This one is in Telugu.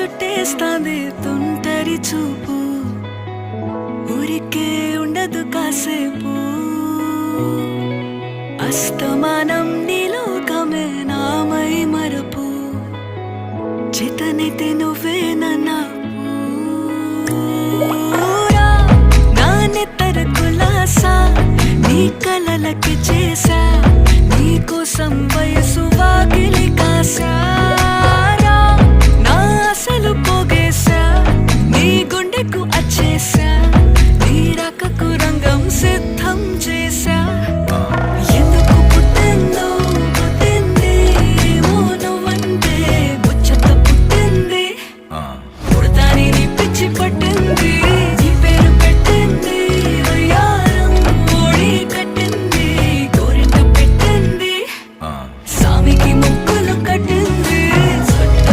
చుట్టేస్తాంది తుంటరి చూపు, ఊరికే ఉండదు కాసేపు. అస్తమానం నీలోకమే నామై మరపు, చేతనైతే నువ్వే నా నెత్తర కులాసా, నీ కలలకి చేసా, నీ కోసం వయసు వాకిలి కాసా.